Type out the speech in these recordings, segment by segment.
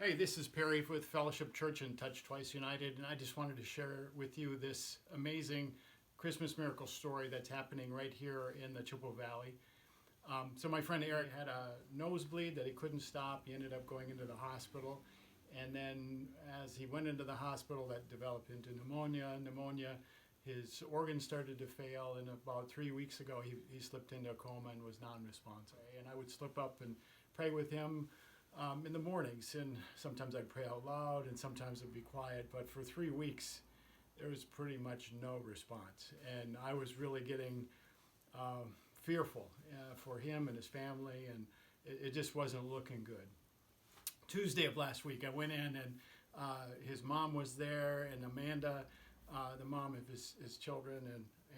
Hey, this is Perry with Fellowship Church and Touch Twice United, and I just wanted to share with you this amazing Christmas miracle story that's happening right here in the Chippewa Valley. So my friend Arik had a nosebleed that he couldn't stop. He ended up going into the hospital, and then as he went into the hospital, that developed into pneumonia. His organs started to fail, and about 3 weeks ago, he slipped into a coma and was non-responsive. And I would slip up and pray with him in the mornings, and sometimes I'd pray out loud, and sometimes it'd be quiet. But for 3 weeks, there was pretty much no response, and I was really getting fearful for him and his family, and it just wasn't looking good. Tuesday of last week, I went in, and his mom was there, and Amanda, the mom of his children,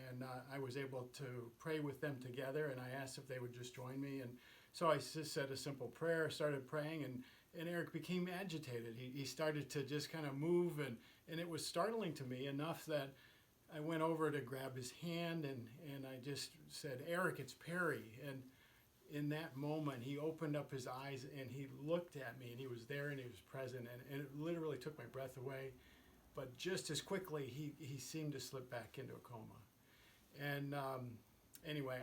and I was able to pray with them together, and I asked if they would just join me. And so I just said a simple prayer, started praying, and Arik became agitated. He started to just kind of move, and it was startling to me enough that I went over to grab his hand, and I just said, "Arik, it's Perry." And in that moment, he opened up his eyes, and he looked at me, and he was there, and he was present, and it literally took my breath away. But just as quickly, he seemed to slip back into a coma. And anyway,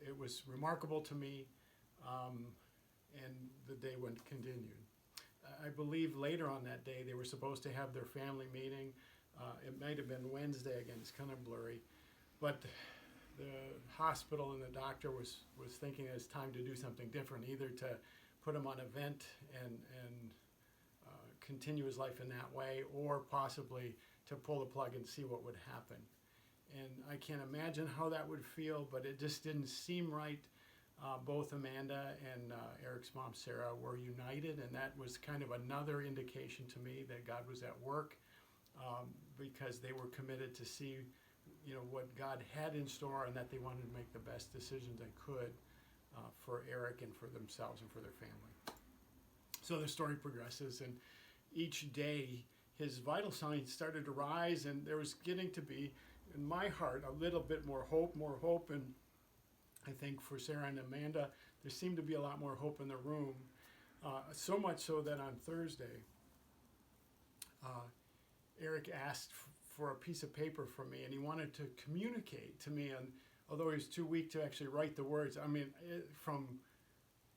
it was remarkable to me, and the day went continued. I believe later on that day they were supposed to have their family meeting. It might have been Wednesday, again, it's kind of blurry, but the hospital and the doctor was thinking it's time to do something different, either to put him on a vent and continue his life in that way, or possibly to pull the plug and see what would happen. And I can't imagine how that would feel, but it just didn't seem right. Both Amanda and Arik's mom, Sarah, were united, and that was kind of another indication to me that God was at work, because they were committed to see, what God had in store, and that they wanted to make the best decisions they could for Arik and for themselves and for their family. So the story progresses, and each day his vital signs started to rise, and there was getting to be, in my heart, a little bit more hope, and I think for Sarah and Amanda, there seemed to be a lot more hope in the room, so much so that on Thursday, Arik asked for a piece of paper from me, and he wanted to communicate to me, and although he was too weak to actually write the words, from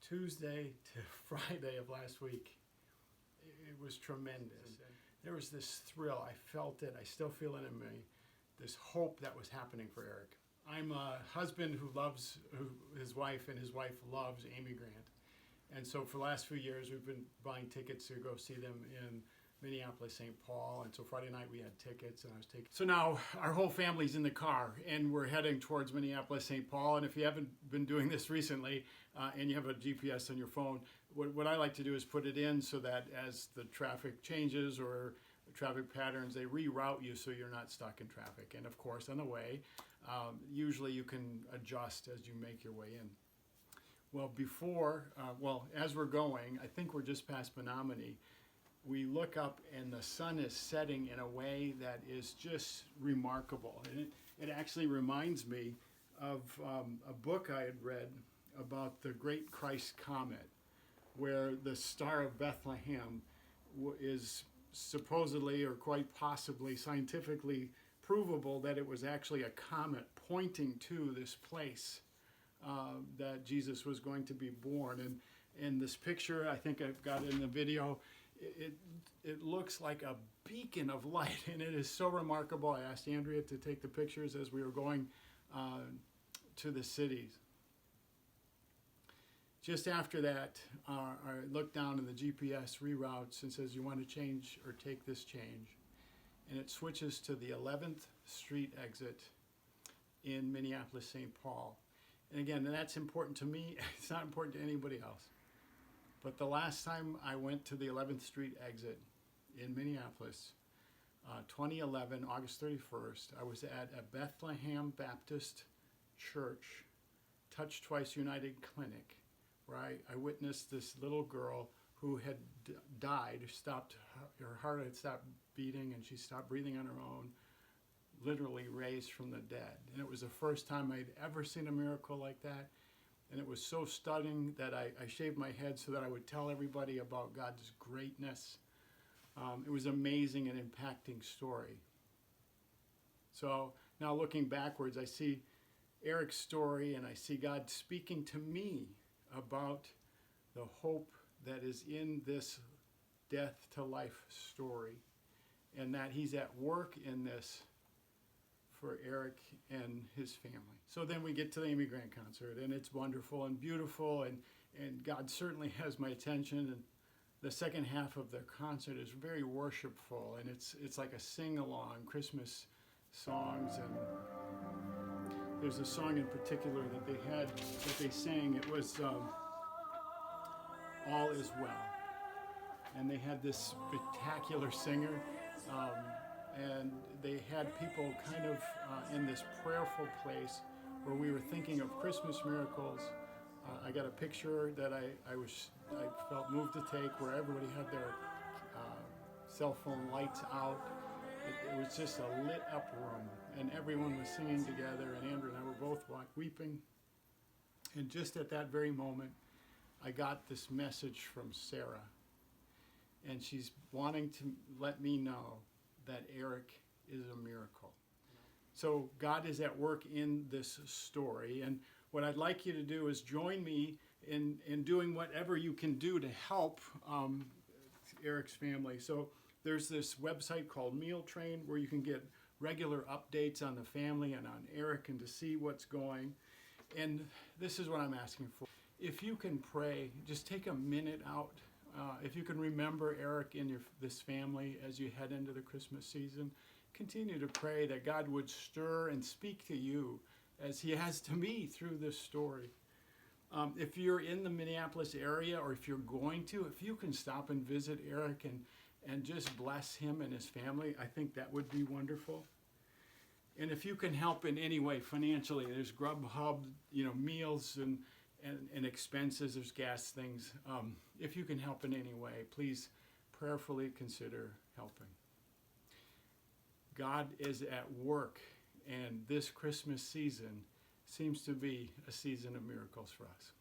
Tuesday to Friday of last week, it was tremendous. There was this thrill. I felt it. I still feel it in me. This hope that was happening for Arik. I'm a husband who loves his wife, and his wife loves Amy Grant. And so for the last few years, we've been buying tickets to go see them in Minneapolis, St. Paul. And so Friday night we had tickets, and I was taking. So now our whole family's in the car, and we're heading towards Minneapolis, St. Paul. And if you haven't been doing this recently, and you have a GPS on your phone, what I like to do is put it in so that as the traffic changes or traffic patterns, they reroute you so you're not stuck in traffic. And of course, on the way, usually you can adjust as you make your way in. Well, as we're going, I think we're just past Menominee, we look up and the sun is setting in a way that is just remarkable. And it actually reminds me of a book I had read about the Great Christ Comet, where the Star of Bethlehem is supposedly, or quite possibly scientifically provable, that it was actually a comet pointing to this place that Jesus was going to be born. And in this picture, I think I've got it in the video, it looks like a beacon of light, and it is so remarkable. I asked Andrea to take the pictures as we were going to the cities. Just after that, I looked down and the GPS reroutes and says, you want to change or take this change. And it switches to the 11th Street exit in Minneapolis, St. Paul. And again, that's important to me. It's not important to anybody else. But the last time I went to the 11th Street exit in Minneapolis, 2011, August 31st, I was at a Bethlehem Baptist Church, Touch Twice United Clinic, where I witnessed this little girl who had died, her heart had stopped beating, and she stopped breathing on her own, literally raised from the dead. And it was the first time I'd ever seen a miracle like that. And it was so stunning that I shaved my head so that I would tell everybody about God's greatness. It was amazing and impacting story. So now looking backwards, I see Arik's story and I see God speaking to me about the hope that is in this death to life story, and that he's at work in this for Arik and his family. So then we get to the Amy Grant concert, and it's wonderful and beautiful, and God certainly has my attention. And the second half of the concert is very worshipful, and it's like a sing-along, Christmas songs. And there's a song in particular that they sang. It was All Is Well. And they had this spectacular singer, and they had people kind of in this prayerful place where we were thinking of Christmas miracles. I got a picture that I felt moved to take where everybody had their cell phone lights out. It was just a lit up room, and everyone was singing together, and Andrew and I were both weeping. And just at that very moment, I got this message from Sarah, and she's wanting to let me know that Arik is a miracle. So God is at work in this story, and what I'd like you to do is join me in doing whatever you can do to help Arik's family. So there's this website called Meal Train where you can get regular updates on the family and on Arik and to see what's going. And this is what I'm asking for. If you can pray, just take a minute out. If you can remember Arik and this family as you head into the Christmas season, continue to pray that God would stir and speak to you as he has to me through this story. If you're in the Minneapolis area, or if you're going to, if you can stop and visit Arik and just bless him and his family, I think that would be wonderful. And if you can help in any way financially, there's Grubhub, meals and expenses, there's gas things. If you can help in any way, please prayerfully consider helping. God is at work, and this Christmas season seems to be a season of miracles for us.